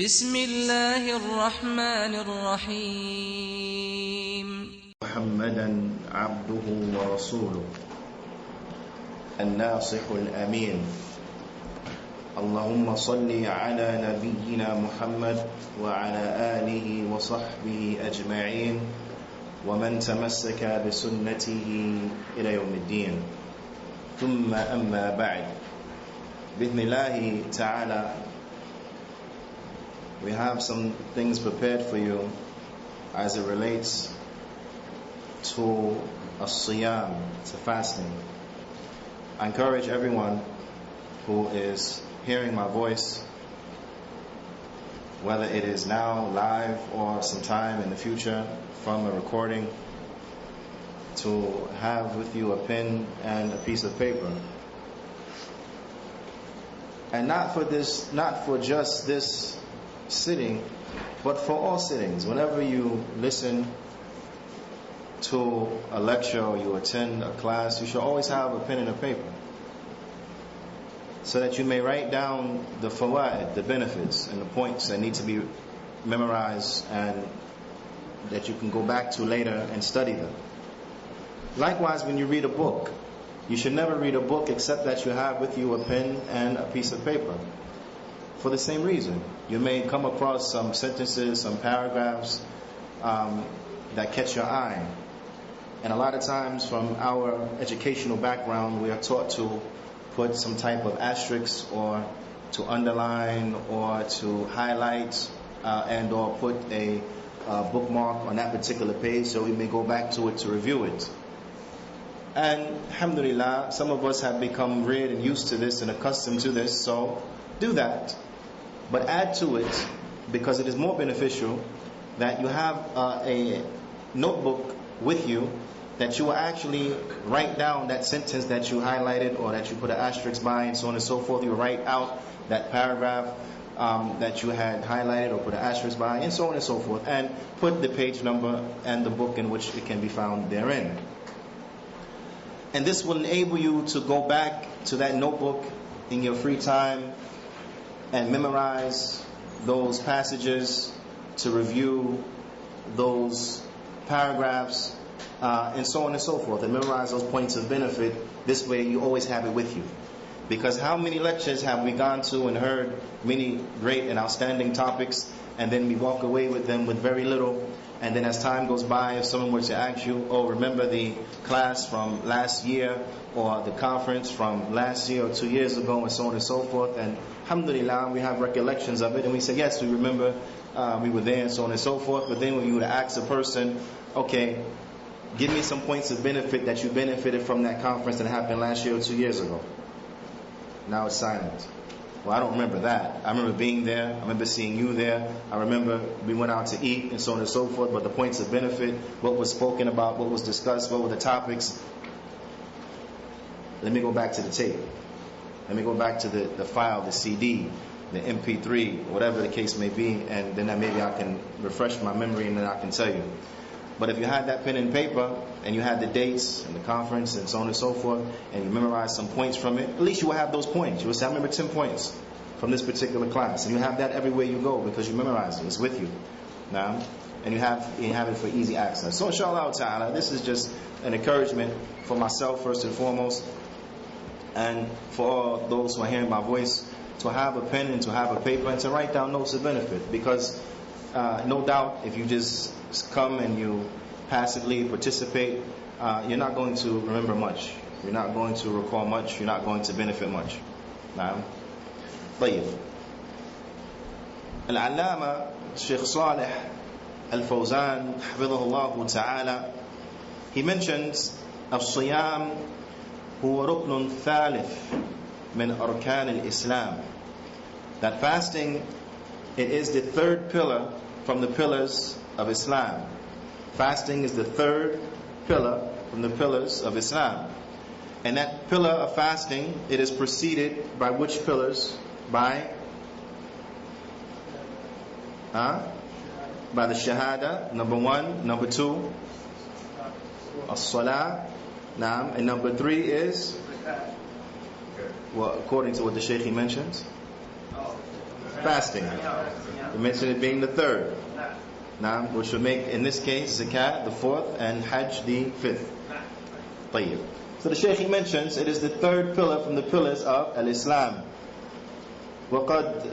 بسم الله الرحمن الرحيم محمدا عبده ورسوله الناصح الأمين اللهم صل على نبينا محمد وعلى آله وصحبه أجمعين ومن تمسك بسنته إلى يوم الدين ثم أما بعد بإذن الله تعالى. We have some things prepared for you as it relates to as-siyam, to fasting. I encourage everyone who is hearing my voice, whether it is now live or sometime in the future from a recording, to have with you a pen and a piece of paper. And not for just this sitting, but for all sittings. Whenever you listen to a lecture or you attend a class, you should always have a pen and a paper, so that you may write down the fawaid, the benefits and the points that need to be memorized and that you can go back to later and study them. Likewise, when you read a book, you should never read a book except that you have with you a pen and a piece of paper. For the same reason, you may come across some sentences, some paragraphs that catch your eye. And a lot of times from our educational background, we are taught to put some type of asterisk or to underline or to highlight and or put a bookmark on that particular page so we may go back to it to review it. And alhamdulillah, some of us have become reared and used to this and accustomed to this, so do that. But add to it, because it is more beneficial, that you have a notebook with you that you will actually write down that sentence that you highlighted or that you put an asterisk by and so on and so forth. You write out that paragraph that you had highlighted or put an asterisk by and so on and so forth, and put the page number and the book in which it can be found therein. And this will enable you to go back to that notebook in your free time and memorize those passages, to review those paragraphs, and so on and so forth, and memorize those points of benefit. This way you always have it with you. Because how many lectures have we gone to and heard many great and outstanding topics, and then we walk away with them with very little, and then as time goes by, if someone were to ask you, oh, remember the class from last year, or the conference from last year or 2 years ago, and so on and so forth, and alhamdulillah, we have recollections of it, and we say, yes, we remember, we were there, and so on and so forth. But then when you would ask a person, okay, give me some points of benefit that you benefited from that conference that happened last year or 2 years ago. Now it's silent. Well, I don't remember that. I remember being there. I remember seeing you there. I remember we went out to eat and so on and so forth. But the points of benefit, what was spoken about, what was discussed, what were the topics. Let me go back to the tape. Let me go back to the file, the CD, the MP3, whatever the case may be, and then maybe I can refresh my memory and then I can tell you. But if you had that pen and paper and you had the dates and the conference and so on and so forth, and you memorized some points from it, at least you will have those points. You will say, I remember 10 points from this particular class. And you have that everywhere you go because you memorize it. It's with you. Now, and you have it for easy access. So inshallah ta'ala, this is just an encouragement for myself first and foremost, and for all those who are hearing my voice, to have a pen and to have a paper and to write down notes of benefit. Because no doubt, if you just come and you passively participate, you're not going to remember much. You're not going to recall much. You're not going to benefit much. طيب. العلامة Sheikh Salih Al-Fawzan حفظه الله تعالى, he mentions الصيام هو ركن ثالث من أركان الإسلام, that fasting, it is the third pillar from the pillars of Islam. Fasting is the third pillar from the pillars of Islam. And that pillar of fasting, it is preceded by which pillars? By the shahada, number 1. Number 2, as-salah. And number 3 is, well, according to what the Shaykh mentions, fasting. We mentioned it being the third. Now, which would make, in this case, zakat the fourth and hajj the fifth. طيب. So the Shaykh, he mentions it is the third pillar from the pillars of al-Islam. وقد,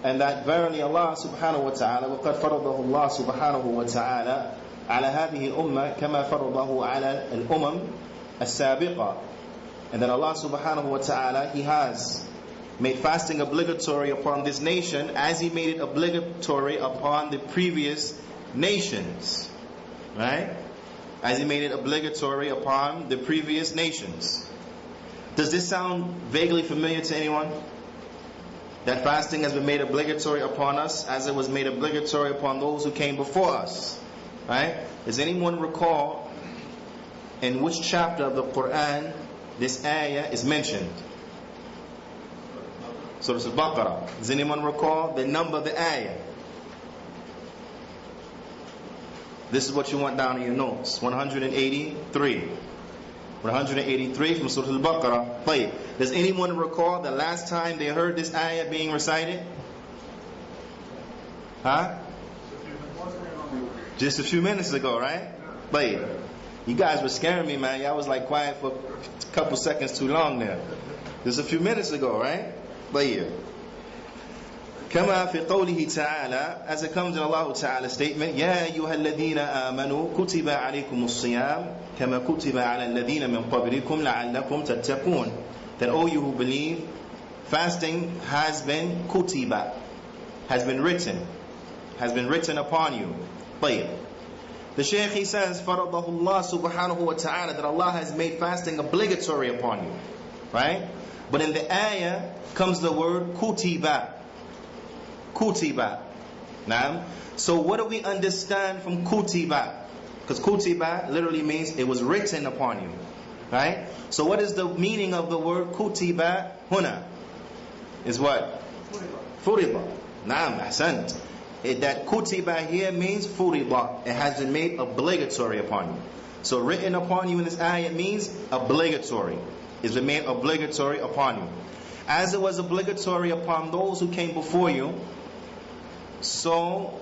and that verily Allah subhanahu wa ta'ala وقد فرضه الله سبحانه وتعالى على هذه الأمة كما فرضه على الأمم السابقة. And that Allah subhanahu wa ta'ala, He has made fasting obligatory upon this nation as He made it obligatory upon the previous nations. Right? As He made it obligatory upon the previous nations. Does this sound vaguely familiar to anyone? That fasting has been made obligatory upon us as it was made obligatory upon those who came before us. Right? Does anyone recall in which chapter of the Qur'an this ayah is mentioned? Surah Al-Baqarah. Does anyone recall the number of the ayah? This is what you want down in your notes. 183. 183 from Surah Al-Baqarah. طيب. Does anyone recall the last time they heard this ayah being recited? Huh? Just a few minutes ago, right? طيب. You guys were scaring me, man. Y'all was like quiet for a couple seconds too long there. Just a few minutes ago, right? طيب. كما في قوله تعالى, as it comes in Allah Ta'ala's statement, يا أيها الذين آمنوا كتب عليكم الصيام كما كتب على الذين من قبلكم لعلكم تتقون. That all you who believe, fasting has been kutiba, has been written upon you. طيب. The Shaykh, he says, فرضه الله سبحانه وتعالى, that Allah has made fasting obligatory upon you. Right? But in the ayah comes the word kutiba. Kutiba. Now, so what do we understand from kutiba? Because kutiba literally means it was written upon you. Right? So what is the meaning of the word kutiba huna? Is what? Furida. Naam, ahsant. That kutiba here means furida. It has been made obligatory upon you. So written upon you in this ayah means obligatory. It's been made obligatory upon you. As it was obligatory upon those who came before you, so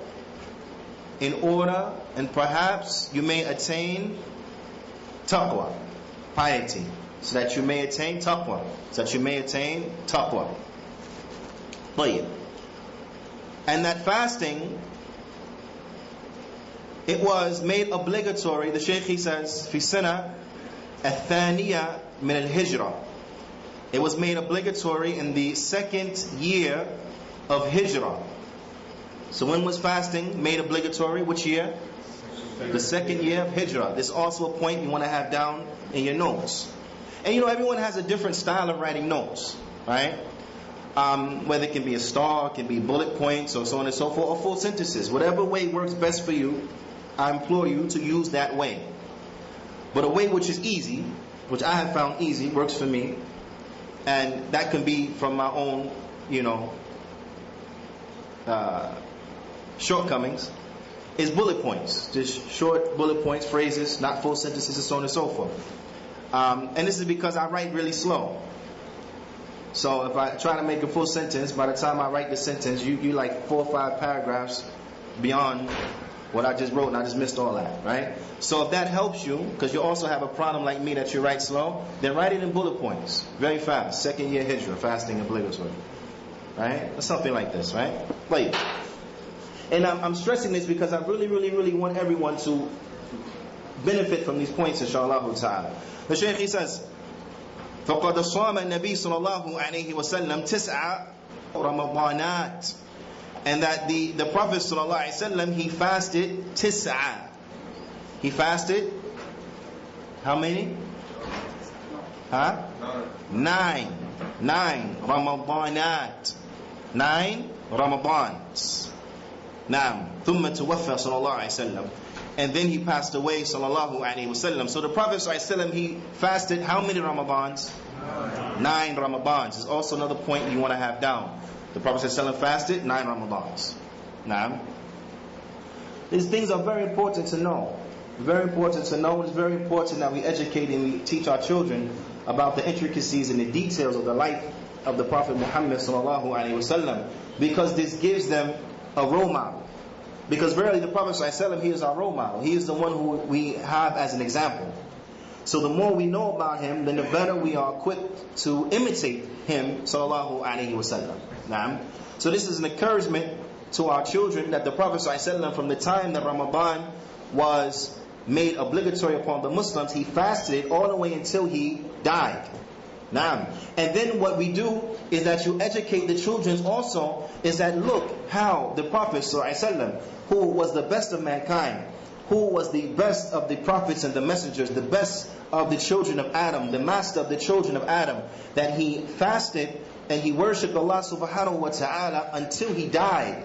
in order and perhaps you may attain taqwa, piety, so that you may attain taqwa, طيب. And that fasting, it was made obligatory. The Shaykh, he says, في سنة الثانية من الهجرة. It was made obligatory in the second year of Hijrah. So when was fasting made obligatory? Which year? The second year of Hijrah. This is also a point you want to have down in your notes. And you know, everyone has a different style of writing notes, right? Whether it can be a star, it can be bullet points, or so on and so forth, or full sentences. Whatever way works best for you, I implore you to use that way. But a way which is easy, which I have found easy, works for me, and that can be from my own, shortcomings, is bullet points. Just short bullet points, phrases, not full sentences, and so on and so forth. And this is because I write really slow. So if I try to make a full sentence, by the time I write the sentence, you like 4 or 5 paragraphs beyond what I just wrote, and I just missed all that, right? So if that helps you, because you also have a problem like me that you write slow, then write it in bullet points, very fast. Second year Hijrah, fasting obligatory, right? Or something like this, right? Wait. And I'm stressing this because I really, really, really want everyone to benefit from these points, inshallah ta'ala. The Shaykh, he says, فَقَدْ صَامَ النَّبِي صَلَى اللَّهُ عَلَيْهِ وَسَلَّمْ تِسْعَ رَمَضَانَاتٍ. And that the Prophet sallallahu alaihi wasallam, he fasted tis'a. He fasted how many? Huh? 9 Ramadanat. 9 Ramadans. Naam. ثُمَّ تُوَفَّى صلى الله عليه وسلم. And then he passed away sallallahu alaihi wasallam. So the Prophet sallallahu alaihi wasallam, he fasted how many Ramadans? 9 Ramadans. Is also another point you want to have down. The Prophet ﷺ fasted 9 Ramadans. Now, these things are very important to know. Very important to know. It's very important that we educate and we teach our children about the intricacies and the details of the life of the Prophet Muhammad sallallahu alaihi wasallam, because this gives them a role model. Because verily the Prophet sallallahu alaihi wasallam, he is our role model. He is the one who we have as an example. So the more we know about him, then the better we are equipped to imitate him sallallahu alaihi wasallam. So this is an encouragement to our children that the Prophet sallallahu alaihi wasallam, from the time that Ramadan was made obligatory upon the Muslims, he fasted all the way until he died. And then what we do is that you educate the children also, is that look how the Prophet ﷺ, who was the best of mankind, who was the best of the prophets and the messengers, the best of the children of Adam, the master of the children of Adam, that he fasted and he worshipped Allah subhanahu wa ta'ala until he died.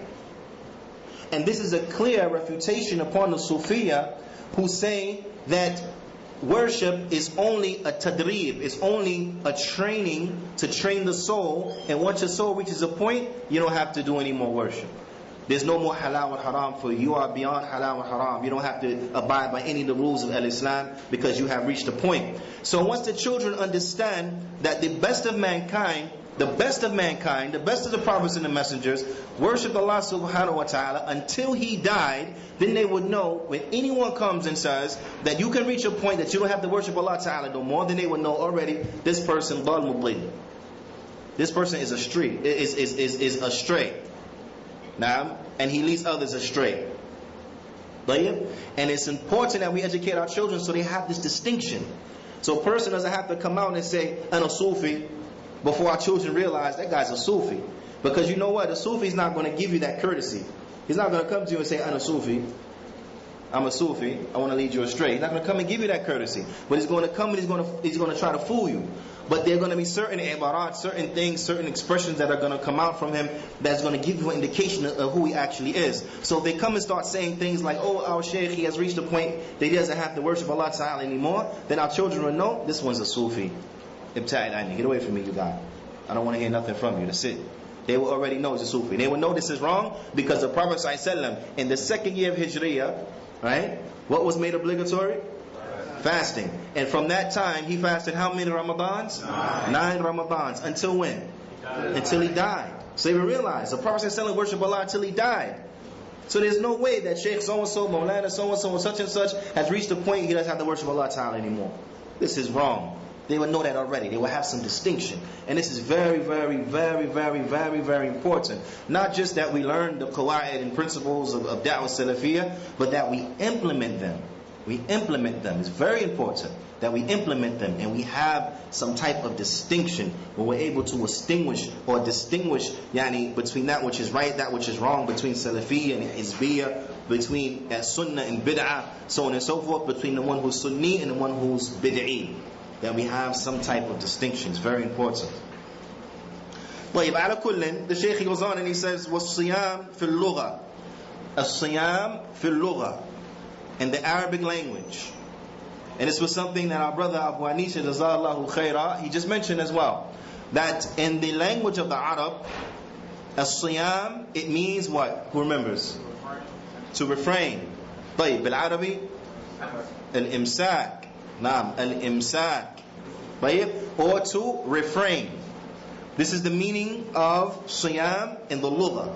And this is a clear refutation upon the Sufiya, who say that worship is only a tadrib, it's only a training to train the soul, and once your soul reaches a point, you don't have to do any more worship. There's no more halal and haram for you. You are beyond halal and haram. You don't have to abide by any of the rules of Islam, because you have reached a point. So once the children understand that the best of mankind, the best of the prophets and the messengers, worshipped Allah subhanahu wa ta'ala until he died, then they would know when anyone comes and says that you can reach a point that you don't have to worship Allah ta'ala no more, then they would know already this person dal mudlil. This person is astray, is astray. Now, and he leads others astray. And it's important that we educate our children so they have this distinction. So a person doesn't have to come out and say, I'm a Sufi, before our children realize that guy's a Sufi. Because you know what? A Sufi is not going to give you that courtesy. He's not going to come to you and say, I'm a Sufi, I want to lead you astray. He's not going to come and give you that courtesy. But he's going to come and he's going to try to fool you. But there are going to be certain ibarat, certain things, certain expressions that are going to come out from him that's going to give you an indication of who he actually is. So if they come and start saying things like, oh, our Shaykh, he has reached a point that he doesn't have to worship Allah Ta'ala anymore, then our children will know, this one's a Sufi. Ibta'id, get away from me, you guy. I don't want to hear nothing from you. That's it. They will already know it's a Sufi. They will know this is wrong, because the Prophet ﷺ, in the second year of Hijriya, right, what was made obligatory? Fasting. And from that time, he fasted how many Ramadans? 9 Ramadans. Until when? Until he died. So they will realize the Prophet ﷺ worshiped Allah until he died. So there's no way that Shaykh so-and-so, Maulana so-and-so, such and such has reached a point he doesn't have to worship Allah Ta'ala anymore. This is wrong. They will know that already. They will have some distinction. And this is very, very, very, very, very, very important. Not just that we learn the qawa'id and principles of Da'wah Salafiyya, but that we implement them. We implement them. It's very important that we implement them, and we have some type of distinction where we're able to distinguish between that which is right, that which is wrong, between Salafiyya and Hizbiyya, between Sunnah and Bid'ah, so on and so forth, between the one who's Sunni and the one who's Bid'i. That we have some type of distinction. It's very important. The Shaykh goes on and he says, وَالصِّيَامْ فِي اللُّغَةِ الصِّيَامْ فِي اللُّغَةِ, in the Arabic language. And this was something that our brother Abu Anisha Jazallahu Khairah, he just mentioned as well. That in the language of the Arab, as-siyam, it means what? Who remembers? To refrain. طيب بالعربي al-imsak. Naam, al-imsak. Or to refrain. This is the meaning of siyam in the lugha.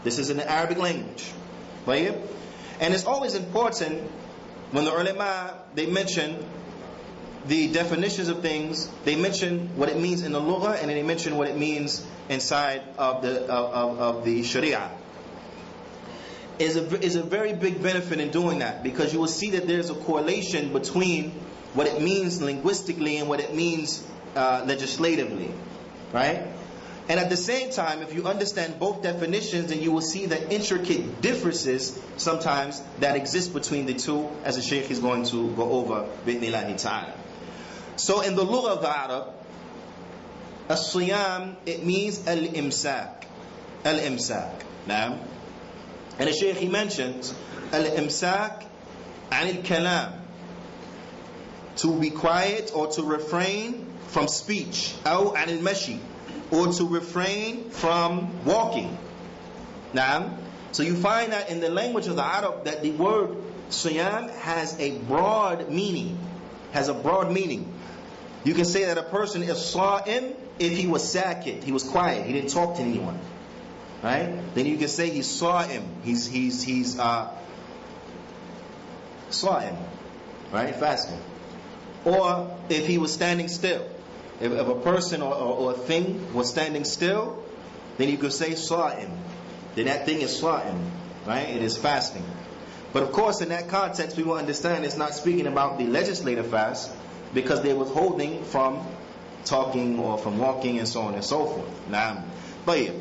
This is in the Arabic language. And it's always important when the ulama, they mention the definitions of things, they mention what it means in the lugha, and then they mention what it means inside of the sharia. Is a very big benefit in doing that, because you will see that there's a correlation between what it means linguistically and what it means legislatively, right? And at the same time, if you understand both definitions, then you will see the intricate differences sometimes that exist between the two, as the Shaykh is going to go over bi'idhnillahi ta'ala. So in the lugha of the Arab, as-siyam, it means al-imsak. Al-imsak. Naam. And the Shaykh, he mentions al-imsak an al-kalam, to be quiet or to refrain from speech, aw an al-mashi, or to refrain from walking. Naam. So you find that in the language of the Arab that the word siyam has a broad meaning. You can say that a person is sa'im if he was sakit, he was quiet, he didn't talk to anyone, right? Then you can say he's sa'im, he's sa'im, right? Fasting. Or if he was standing still, if a person or a thing was standing still, then you could say sa'im. Then that thing is sa'im, right? It is fasting. But of course, in that context, we will understand it's not speaking about the legislative fast, because they're withholding from talking or from walking and so on and so forth. Naam. طيب.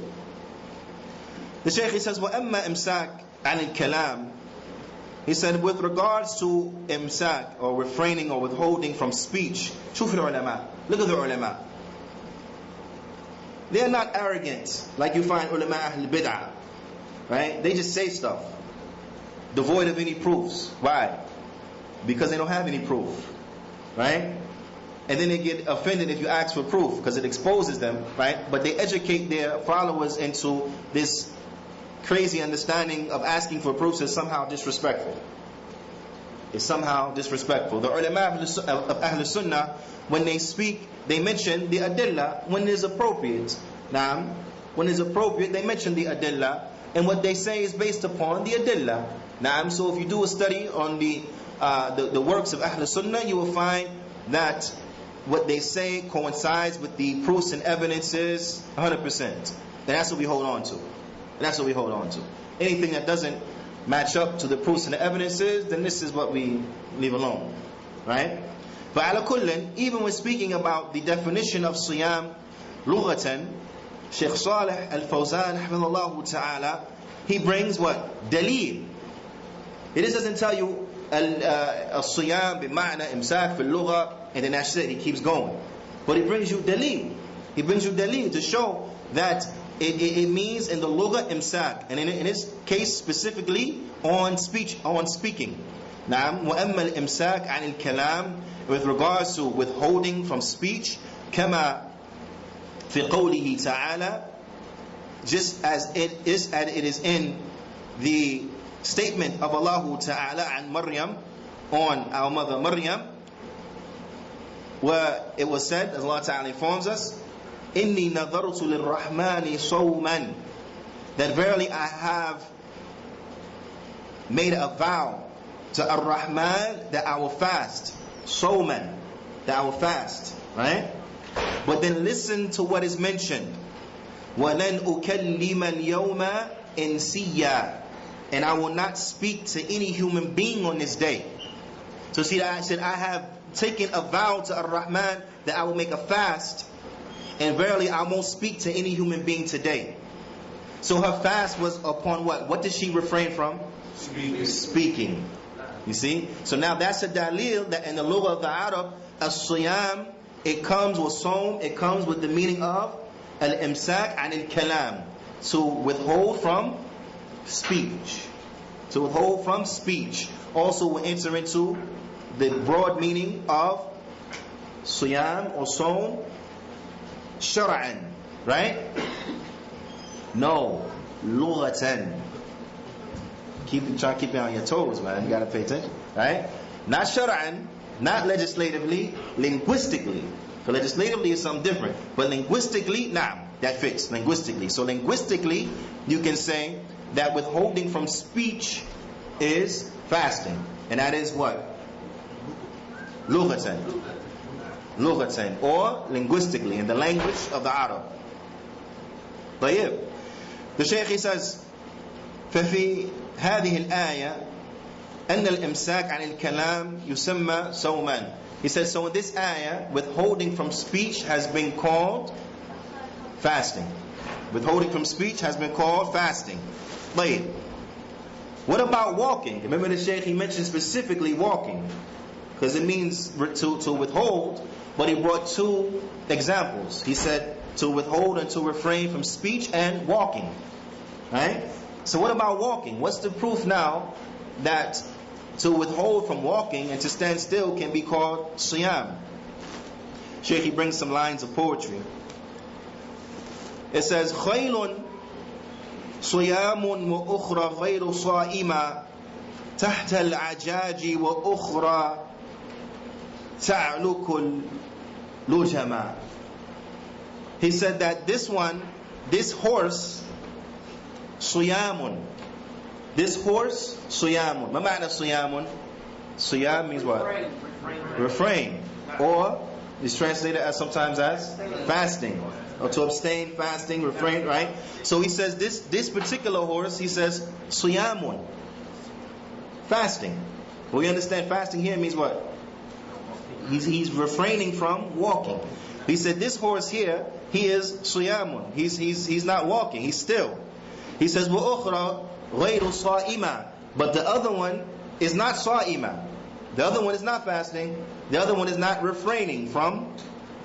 The Shaykh, he says, وَأَمَّا إِمْسَاكَ عَنِ الْكَلَامِ. He said, with regards to imsak, or refraining or withholding from speech, شوف العلماء. Look at the ulama. They're not arrogant like you find ulama ahl bid'ah, right? They just say stuff devoid of any proofs. Why? Because they don't have any proof, right? And then they get offended if you ask for proof, because it exposes them, right? But they educate their followers into this crazy understanding of asking for proofs is somehow disrespectful. It's somehow disrespectful. The ulama of Ahl Sunnah, when they speak, they mention the adillah when it is appropriate. Now, when it is appropriate, they mention the adillah, and what they say is based upon the adillah. Now, so if you do a study on the works of Ahl Sunnah, you will find that what they say coincides with the proofs and evidences 100%. And that's what we hold on to. And that's what we hold on to. Anything that doesn't match up to the proofs and the evidences, then this is what we leave alone. Right? But ala kullin, even when speaking about the definition of siyam lughatan, Shaykh Salih al-Fawzan hafidhahullah ta'ala, he brings what? Dalil. It just doesn't tell you al-siyam bima'na imsak fil lugha, and then that's it, he keeps going. But he brings you dalil. He brings you dalil to show that it means in the lugha imsak, and in this case specifically on speech, on speaking. Naam, wa amma al-imsak an al-kalam, with regards to withholding from speech, kama fi qawlihi ta'ala, just as it is in the statement of Allah Ta'ala and Maryam, on our mother Maryam, where it was said, as Allah Ta'ala informs us, إِنِّي نَذَرْتُ لِلرَّحْمَنِ صَوْمًا, that verily I have made a vow to Ar-Rahman that I will fast. Sawman, that I will fast, right? But then listen to what is mentioned. وَلَنْ أُكَلِّمَ الْيَوْمَ إِنْسِيًّا, and I will not speak to any human being on this day. So see, I said I have taken a vow to Ar-Rahman that I will make a fast, and verily I won't speak to any human being today. So her fast was upon what? What did she refrain from? Speaking. You see? So now that's a dalil that in the lugha of the Arab, as-siyam, it comes with sawm, it comes with the meaning of al-imsak and al-kalam, to withhold from speech. To withhold from speech. Also will enter into the broad meaning of siyam or sawm shar'an, right? No, lughatan. Try to keep it on your toes, man. You gotta pay attention, right? Not shar'an, not legislatively, linguistically. So legislatively is something different, but linguistically, nah, that fits linguistically. So linguistically, you can say that withholding from speech is fasting, and that is what? Lughatan. Lughatan, or linguistically, in the language of the Arab. طيب. The Shaykh, he says, ففي هذه الآية أن الإمساك عن الكلام يسمى صوما. He says, so in this ayah, withholding from speech has been called fasting. Withholding from speech has been called fasting. طيب. What about walking? Remember the Shaykh, he mentioned specifically walking, because it means to withhold, but he brought two examples. He said to withhold and to refrain from speech and walking. Right? So what about walking? What's the proof now that to withhold from walking and to stand still can be called siyam? Shaykh, he brings some lines of poetry. It says, خَيْلٌ صِيَامٌ وَأُخْرَى غَيْرُ صَائِمًا تَحْتَ الْعَجَاجِ وَأُخْرَى تَعْلُكُ اللُّجَمًا. he said that this horse, suyamun. This horse, suyamun. Ma ma'na suyamun? Suyam means what? Refrain. Or is translated as sometimes as fasting. Or to abstain, fasting, refrain, right? So he says this particular horse, he says suyamun. Fasting. But we understand fasting here means what? He's refraining from walking. He said this horse here, he is suyamun. He's not walking, he's still. He says وَأُخْرَى غَيْرُ صَائِمًا. But the other one is not sa'ima. The other one is not fasting. The other one is not refraining from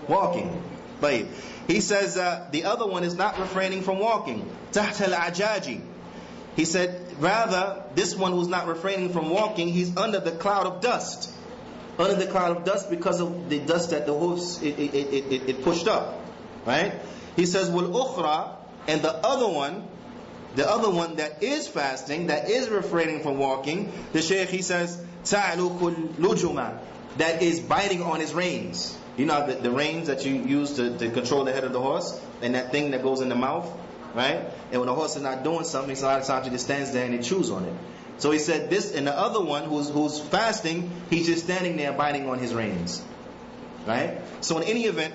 walking. But he says the other one is not refraining from walking. تحت العجاج. He said rather this one who's not refraining from walking, he's under the cloud of dust. Under the cloud of dust because of the dust that the horse it pushed up, right? He says وَالْأُخْرَى. And the other one that is fasting, that is refraining from walking, the Shaykh, he says تَعْلُقُ الْلُجُمَ. That is biting on his reins. You know the reins that you use to control the head of the horse, and that thing that goes in the mouth, right? And when the horse is not doing something, so a lot of times he just stands there and he chews on it. So he said this, and the other one who's fasting, he's just standing there biting on his reins, right? So in any event,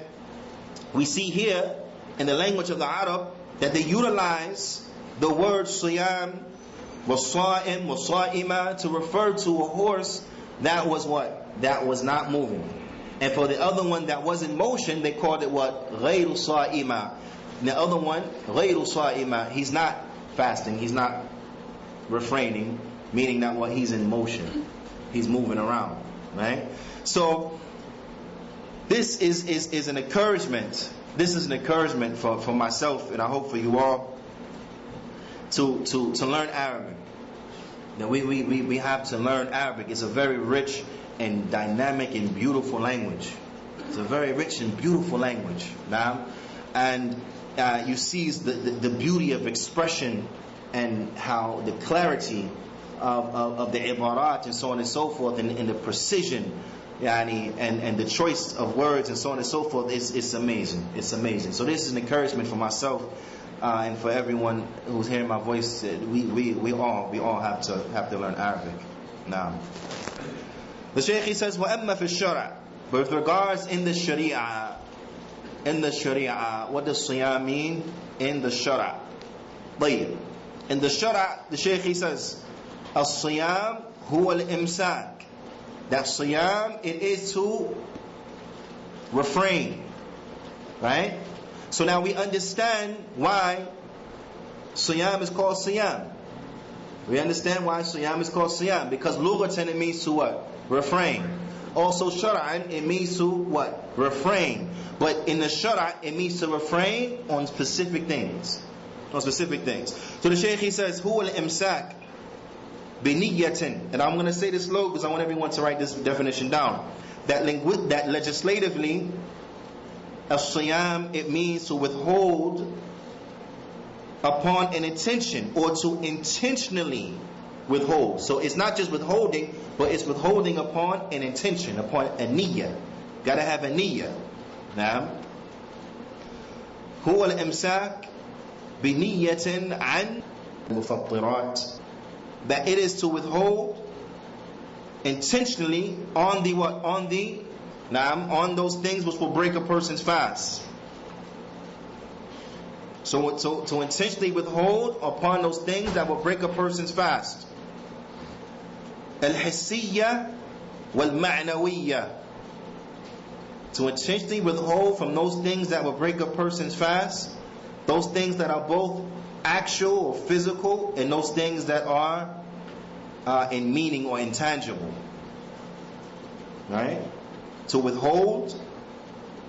we see here in the language of the Arab that they utilize the word siyam, wasa'im, wasa'ima to refer to a horse that was what? That was not moving. And for the other one that was in motion, they called it what? غَيْرُ صَائِمًا. The other one, غَيْرُ صَائِمًا. He's not fasting, he's not refraining, meaning that what? He's in motion. He's moving around, right? So this is an encouragement. This is an encouragement for myself, and I hope for you all, to learn Arabic. That we have to learn Arabic. It's a very rich and dynamic and beautiful language. It's a very rich and beautiful language. Now, and you see the beauty of expression and how the clarity of the ibarat and so on and so forth, and the precision, and the choice of words and so on and so forth is amazing. It's amazing. So this is an encouragement for myself and for everyone who's hearing my voice. We all have to learn Arabic. Now, the Shaykh, he says, وَأَمَّا فِي الشَّرْعِ. But with regards in the Sharia, what does siyam mean in the Shara? طيب. In the Shara, the Shaykh, he says, الصيام هو الإمساك. That siyam, it is to refrain, right? So now we understand why siyam is called siyam. We understand why siyam is called siyam, because lughatan it means to what? Refrain. Also shar'an it means to what? Refrain. But in the shara it means to refrain on specific things. On specific things. So the Shaykh, he says, huwa al-imsak biniyatin. And I'm going to say this slow because I want everyone to write this definition down. That legislatively, as-siyam, it means to withhold upon an intention, or to intentionally withhold. So it's not just withholding, but it's withholding upon an intention, upon a niyyah. Gotta have a niyyah. Now, huwa al-imsak biniyatin an mufattirat. That it is to withhold intentionally on the what? On those things which will break a person's fast. So to intentionally withhold upon those things that will break a person's fast. Al-hissiyya wal-ma'nawiyya. To intentionally withhold from those things that will break a person's fast, those things that are both actual or physical, and those things that are in meaning or intangible. Right? To withhold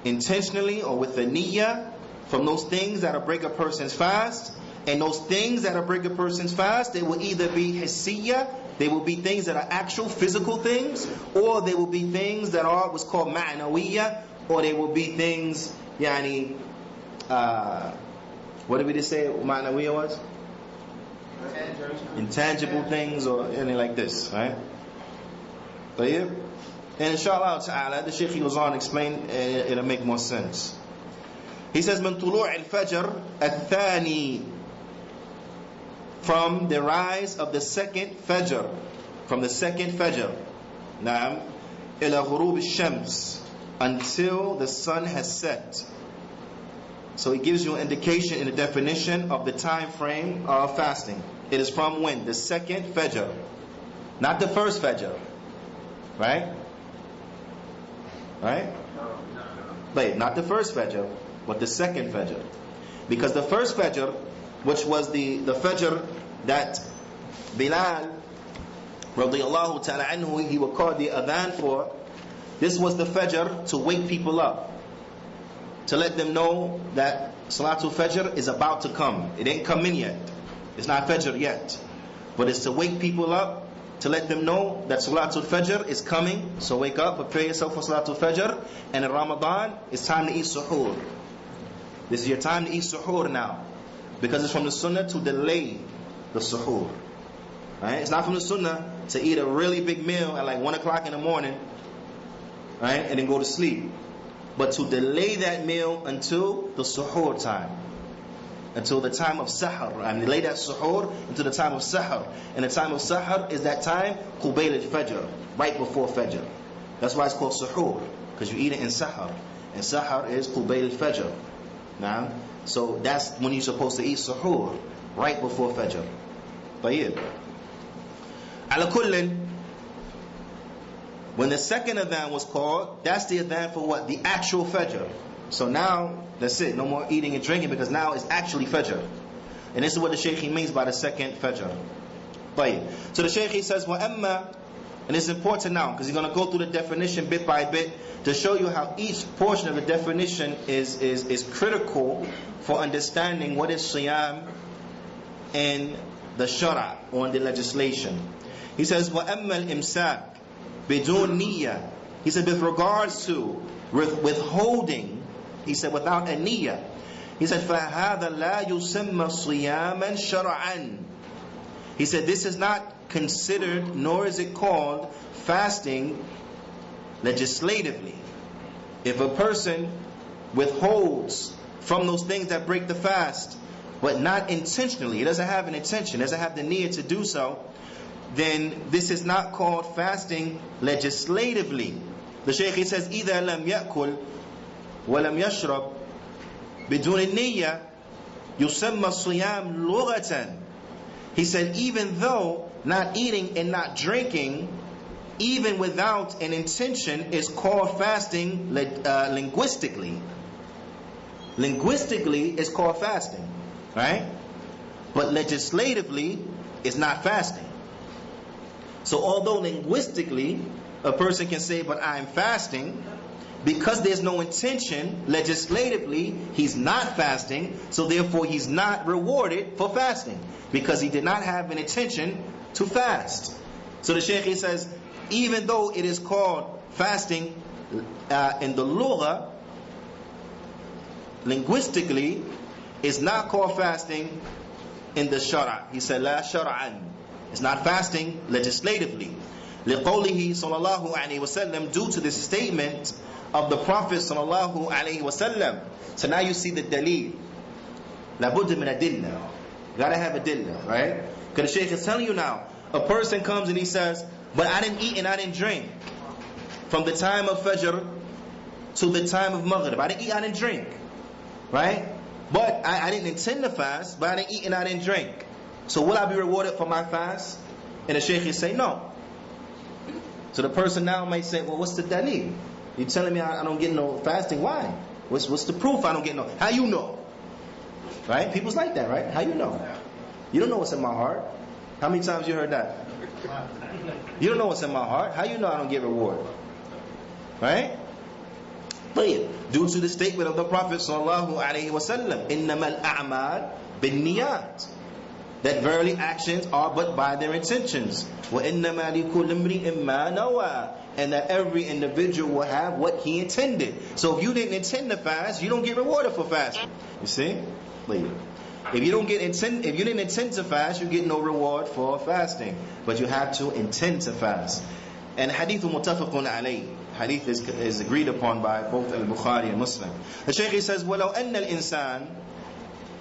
intentionally or with a niyyah from those things that will break a person's fast. And those things that will break a person's fast, they will either be hissiyya, they will be things that are actual physical things, or they will be things that are what's called ma'nawiyya, or they will be things, what did we just say ma'nawiyya was? Intangible things, or anything like this, right? But yeah. And inshallah ta'ala, the Shaykh goes on to explain, it'll make more sense. He says, من طلوع الفجر الثاني, from the rise of the second fajr, from the second fajr, نعم, إلى غروب الشمس, until the sun has set. So he gives you an indication in the definition of the time frame of fasting. It is from when? The second fajr, not the first fajr, right? Right? Wait, not the first fajr, but the second fajr. Because the first fajr, which was the fajr that Bilal radiyallahu ta'ala anhu, he would call the adhan for, this was the fajr to wake people up, to let them know that Salatul Fajr is about to come. It ain't come in yet. It's not Fajr yet. But it's to wake people up, to let them know that Salatul Fajr is coming. So wake up, prepare yourself for Salatul Fajr. And in Ramadan, it's time to eat suhoor. This is your time to eat suhoor now. Because it's from the sunnah to delay the suhoor. Right? It's not from the sunnah to eat a really big meal at like 1 o'clock in the morning, right, and then go to sleep. But to delay that meal until the suhoor time, until the time of sahar. I mean, delay that suhoor until the time of sahar. And the time of sahar is that time, qubayl al-fajr, right before fajr. That's why it's called suhoor, because you eat it in sahar. And sahar is qubayl al-fajr. Now, so that's when you're supposed to eat suhoor, right before fajr. طيب. على كل, when the second adhan was called, that's the adhan for what? The actual fajr. So now, that's it. No more eating and drinking, because now it's actually fajr. And this is what the Shaykh means by the second fajr. طيب. So the Shaykh says, وَأَمَّا, and it's important now, because he's going to go through the definition bit by bit to show you how each portion of the definition is critical for understanding what is siyam in the shara, or in the legislation. He says, وَأَمَّا الْإِمْسَاكِ bidun niyyah. He said, with regards to withholding, he said, without a niyyah, he said, فَهَذَا لَا يُسَمَّ صِيَامًا شَرْعًا. He said, this is not considered, nor is it called fasting legislatively. If a person withholds from those things that break the fast, but not intentionally, he doesn't have an intention, doesn't have the need to do so, then this is not called fasting legislatively. The Shaykh says, إِذَا لَمْ يَأْكُلْ وَلَمْ يَشْرَبْ بِدُونِ النِّيَّةِ يُسَمَّ الصِّيَامُ لُغَةً. He said, even though not eating and not drinking, even without an intention, is called fasting linguistically. Linguistically, it's called fasting, right? But legislatively, it's not fasting. So although linguistically a person can say, but I'm fasting, because there's no intention, legislatively he's not fasting, so therefore he's not rewarded for fasting, because he did not have an intention to fast. So the Shaykh says, even though it is called fasting in the lugha, linguistically, it's not called fasting in the shara. He said, la shara'an. It's not fasting legislatively. لِقَوْلِهِ صَلَى اللَّهُ عَلَيْهِ وَسَلَّمْ, due to the statement of the Prophet sallallahu alaihi wasallam. So now you see the dalil. لَابُدَّ مِنَ adilla. You gotta have a dilla, right? Because the Shaykh is telling you now, a person comes and he says, but I didn't eat and I didn't drink from the time of Fajr to the time of Maghrib. I didn't eat, I didn't drink, right? But I didn't intend to fast, but I didn't eat and I didn't drink. So will I be rewarded for my fast? And the Shaykh is saying no. So the person now might say, well, what's the dalil? You're telling me I don't get no fasting? Why? What's the proof I don't get no? How you know? Right? People's like that, right? How you know? You don't know what's in my heart. How many times you heard that? You don't know what's in my heart. How you know I don't get reward? Right? But due to the statement of the Prophet sallallahu alaihi wasallam, إِنَّمَا الْأَعْمَالِ بِالنِّيَّاتِ, that verily actions are but by their intentions. وَإِنَّمَا لِكُلِّ امْرِئٍ مَّا نَوَىٰ, and that every individual will have what he intended. So if you didn't intend to fast, you don't get rewarded for fasting. You see? If you didn't intend to fast, you get no reward for fasting. But you have to intend to fast. And hadith muttafaqun alayh. hadith is agreed upon by both Al-Bukhari and Muslim. The Shaykh says, وَلَوْ أَنَّ الْإِنسان,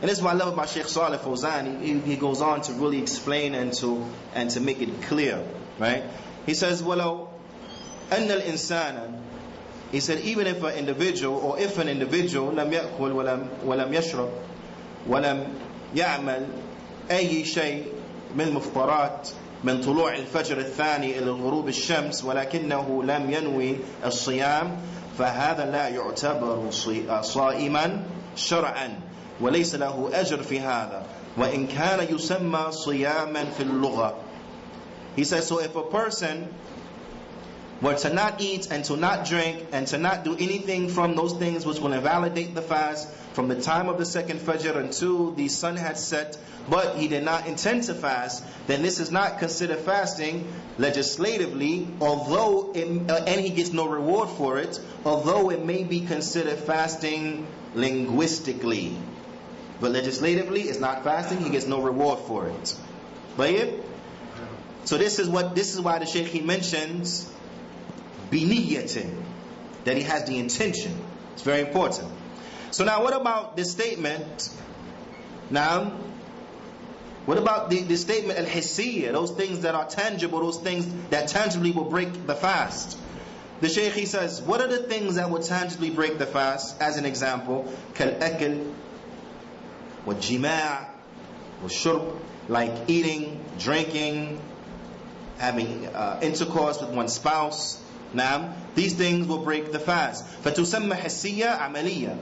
and this is what I love about Shaykh Salih Fawzan. He goes on to really explain and to make it clear, right? He says, وَلَوْ أَنَّ الْإِنسَانَ, he said, even if an individual لم يأكل ولم يشرب ولم يعمل أي شيء من مفطرات من طلوع الفجر الثاني إلى غروب الشمس ولكنه لم ينوي الصيام فهذا لا يعتبر صائما شرعا وليس له أجر في هذا وإن كان يسمى صياما في اللغة. He says, so if a person were to not eat and to not drink and to not do anything from those things which will invalidate the fast from the time of the second Fajr until the sun had set, but he did not intend to fast, then this is not considered fasting legislatively, although and he gets no reward for it, although it may be considered fasting linguistically. But legislatively, it's not fasting, he gets no reward for it. So this is why the Shaykh, he mentions biniyatin, that he has the intention. It's very important. So now what about this statement? Now, what about the statement al-hissiyya, those things that are tangible, those things that tangibly will break the fast? The Shaykh, he says, what are the things that will tangibly break the fast? As an example, kal-akl, wa-jima' wa-shurb, like eating, drinking, having intercourse with one's spouse. Now, these things will break the fast. فَتُسَمَّ حِسِّيَّةً عَمَلِيَّةً.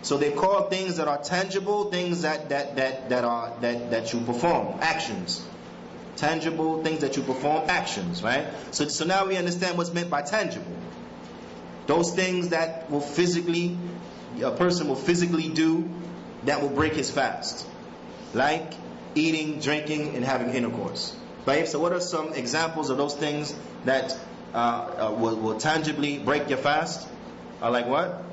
So they call things that are tangible, things that you perform, actions. Tangible things that you perform, actions, right? So now we understand what's meant by tangible. Those things that will a person will physically do, that will break his fast. Like eating, drinking, and having intercourse. Right? So what are some examples of those things that will tangibly break your fast? Like what?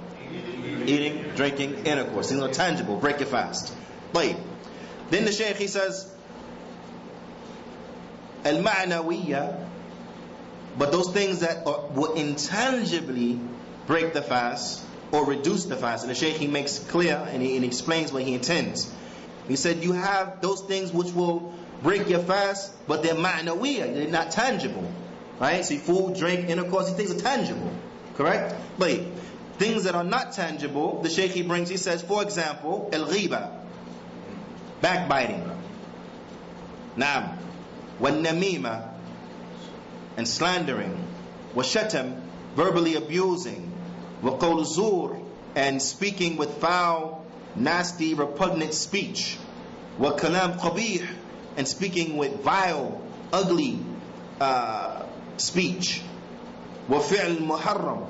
Eating, drinking, intercourse. Things are tangible, break your fast. Then the Shaykh, he says, al-ma'nawiyya, but those things that will intangibly break the fast or reduce the fast. And the Shaykh, he makes clear and he explains what he intends. He said you have those things which will break your fast, but they're ma'nawiyya, they're not tangible. Right? See, food, drink, intercourse, these things are tangible. Correct? But things that are not tangible, the Shaykh, he says, for example, al-ghiba, backbiting. Naam. Wal-namima, and slandering. Wa-shatam, verbally abusing. Wa-qawl zur, and speaking with foul, nasty, repugnant speech. Wa-kalam qabih, and speaking with vile, ugly speech. وَفِعْلْ مُحَرَّمْ,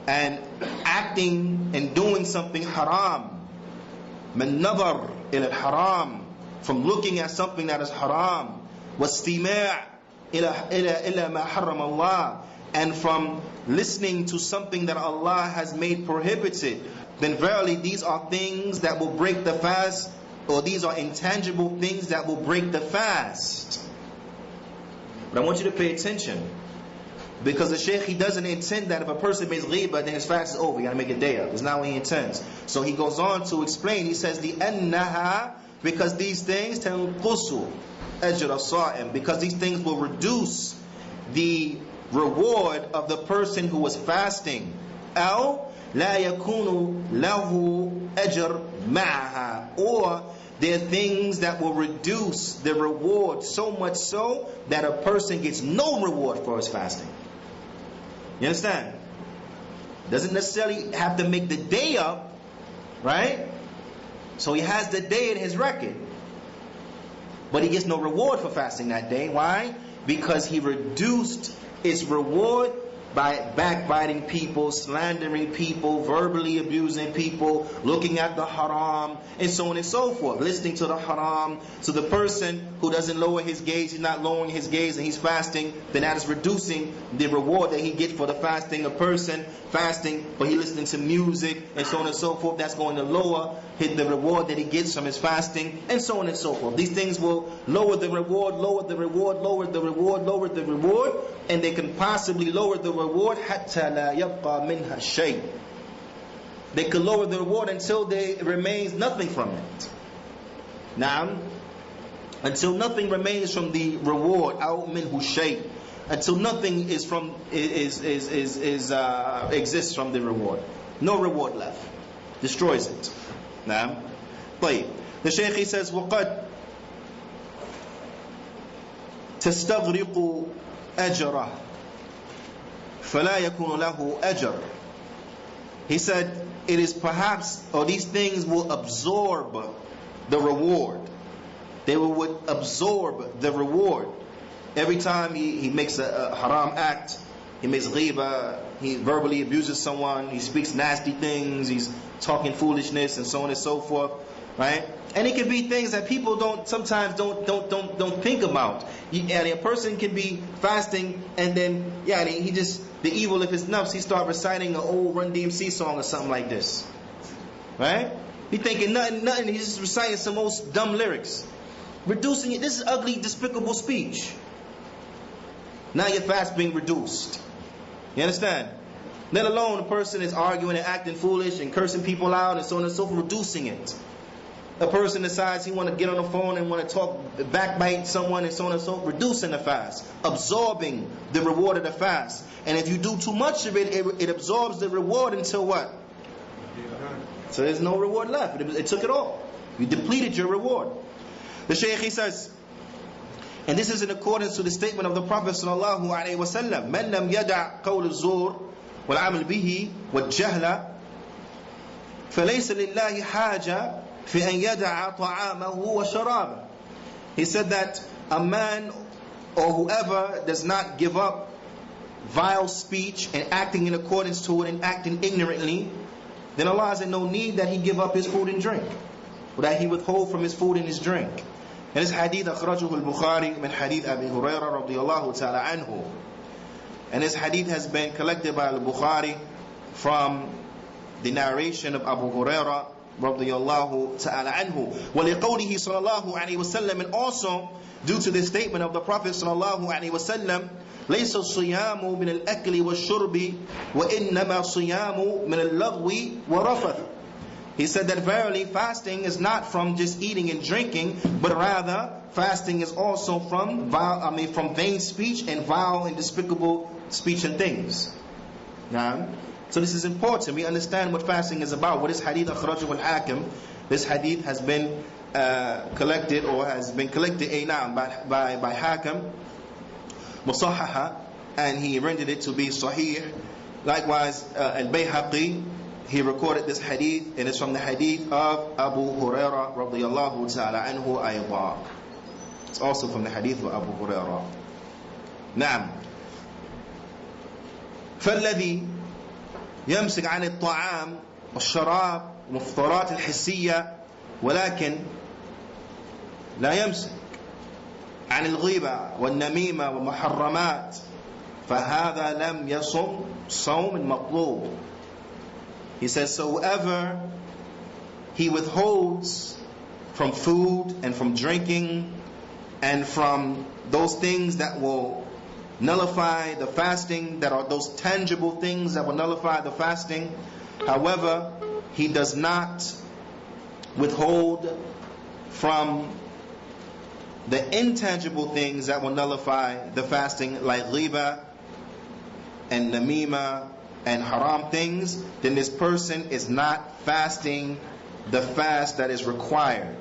and acting and doing something haram. مَنْ نَظَرْ إِلَى الْحَرَامِ, from looking at something that is haram. وَاسْتِمَاعْ إِلَى مَا حَرَّمَ اللَّهِ, and from listening to something that Allah has made prohibited. Then verily these are things that will break the fast, or these are intangible things that will break the fast. But I want you to pay attention, because the Shaykh, he doesn't intend that if a person makes ghibah, then his fast is over. You got to make a day up. That's not what he intends. So he goes on to explain. He says, لِأَنَّهَا, because these things تَنْقُصُ أَجْرَ الصَّائِمِ, because these things will reduce the reward of the person who was fasting. أَوْ لَا يَكُونُ لَهُ أَجْرٌ مَعَهَا, or there are things that will reduce the reward so much so that a person gets no reward for his fasting. You understand? Doesn't necessarily have to make the day up, right? So he has the day in his record, but he gets no reward for fasting that day. Why? Because he reduced its reward by backbiting people, slandering people, verbally abusing people, looking at the haram, and so on and so forth, listening to the haram. So the person who doesn't lower his gaze, he's not lowering his gaze and he's fasting, then that is reducing the reward that he gets for the fasting. A person fasting, but he listening to music, and so on and so forth, that's going to lower the reward that he gets from his fasting, and so on and so forth. These things will lower the reward, lower the reward, lower the reward, lower the reward, and they can possibly lower the reward reward حَتَّى لَا يَبْقَى مِنْهَا شَيْءٍ. They could lower the reward until there remains nothing from it. Naam. Until nothing remains from the reward. أَوْ مِنْهُ شَيْءٍ. Until nothing is from exists from the reward. No reward left. Destroys it. Naam. طيب. The Shaykh, he says, وَقَدْ تستغرق أجره فلا يكون له أجر. He said, it is perhaps, or these things will absorb the reward. They would absorb the reward. Every time he makes a haram act, he makes ghiba, he verbally abuses someone, he speaks nasty things, he's talking foolishness and so on and so forth, right? And it can be things that people sometimes don't think about. And a person can be fasting and then he just, the evil of his nafs, he start reciting an old Run DMC song or something like this, right? He thinking nothing, he's just reciting some most dumb lyrics, reducing it. This is ugly, despicable speech. Now your fast being reduced. You understand? Let alone a person is arguing and acting foolish and cursing people out and so on and so forth, reducing it. A person decides he want to get on the phone and want to talk, backbite someone and so on and so forth, reducing the fast, absorbing the reward of the fast. And if you do too much of it, it absorbs the reward until what? So there's no reward left. It took it all. You depleted your reward. The Shaykh, he says, and this is in accordance to the statement of the Prophet sallallahu alaihi wasallam, "Man lam yada' qawl az-zur wal 'amal bihi wal jahla, falaysa lillahi haja fi an yada'a ta'amahu wa sharaba." He said that a man or whoever does not give up vile speech and acting in accordance to it and acting ignorantly, then Allah has no need that he give up his food and drink, or that he withhold from his food and his drink. And this hadith akhrajahu al-Bukhari min hadith Abi Hurairah radiyallahu ta'ala anhu. And this hadith has been collected by al-Bukhari from the narration of Abu Hurairah radiyallahu ta'ala anhu. وَلِقَوْلِهِ sallallahu alayhi wa sallam, and also due to the statement of the Prophet sallallahu alayhi wa sallam, لَيْسَ الصِّيَامُ مِنَ الْأَكْلِ وَالشُّرْبِ وَإِنَّمَا الصِّيَامُ مِنَ اللَّغْوِ وَرَفَثِ. He said that verily fasting is not from just eating and drinking, but rather fasting is also from from vain speech and vile and despicable speech and things. Now, so this is important. We understand what fasting is about. What is hadith akhrajahu al-Hakim? This hadith has been collected by Hakim Musahhaha, and he rendered it to be sahih. Likewise, al-Bayhaqi, he recorded this hadith, and it's from the hadith of Abu Hurairah radiyallahu ta'ala anhu aydan. It's also from the hadith of Abu Hurairah. نعم. فالذي يمسك عن الطعام والشراب والمفطرات الحسية ولكن لا يمسك عن الغيبة والنميمة والمحرمات فهذا لم يصم صوم المطلوب. He says, so whoever he withholds from food and from drinking and from those things that will nullify the fasting, that are those tangible things that will nullify the fasting, however, he does not withhold from the intangible things that will nullify the fasting, like ghiba and namima and haram things, then this person is not fasting the fast that is required.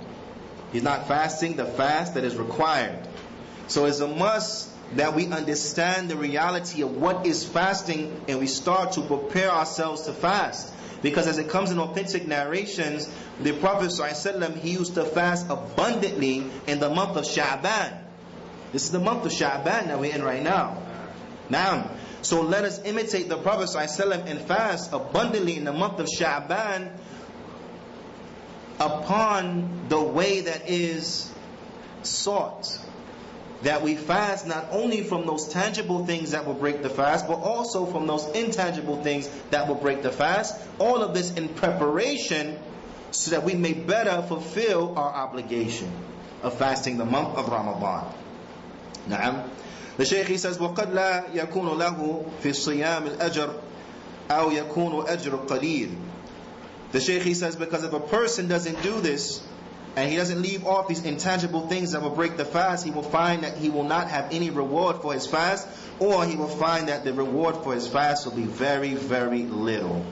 He's not fasting the fast that is required. So it's a must that we understand the reality of what is fasting, and we start to prepare ourselves to fast. Because as it comes in authentic narrations, the Prophet ﷺ, he used to fast abundantly in the month of Sha'ban. This is the month of Sha'ban that we're in right now. Now, so let us imitate the Prophet ﷺ and fast abundantly in the month of Sha'ban upon the way that is sought. That we fast not only from those tangible things that will break the fast, but also from those intangible things that will break the fast. All of this in preparation so that we may better fulfill our obligation of fasting the month of Ramadan. Na'am. The Shaykh he says, وَقَدْ لَا يَكُونُ لَهُ فِي الصِّيَامِ الْأَجْرِ أَوْ يَكُونُ أَجْرُ قَلِيلٍ. The Shaykh he says, because if a person doesn't do this, and he doesn't leave off these intangible things that will break the fast, he will find that he will not have any reward for his fast, or he will find that the reward for his fast will be very, very little.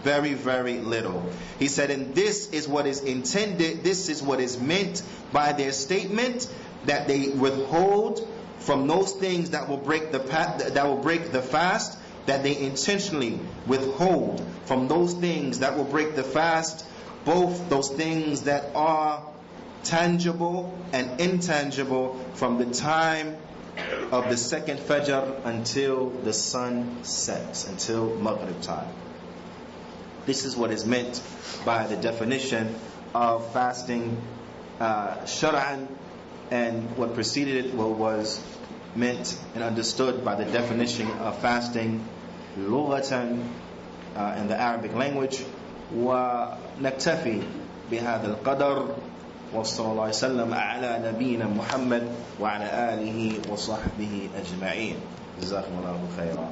Very, very little. He said, and this is what is intended, this is what is meant by their statement, that they withhold from those things that will break the fast, that they intentionally withhold from those things that will break the fast, both those things that are tangible and intangible, from the time of the second Fajr until the sun sets, until Maghrib time. This is what is meant by the definition of fasting shar'an, and what preceded it was meant and understood by the definition of fasting lughatan in the Arabic language. ونكتفي بهذا القدر وصلى الله وسلم على نبينا محمد وعلى آله وصحبه أجمعين. جزاكم الله خيرا.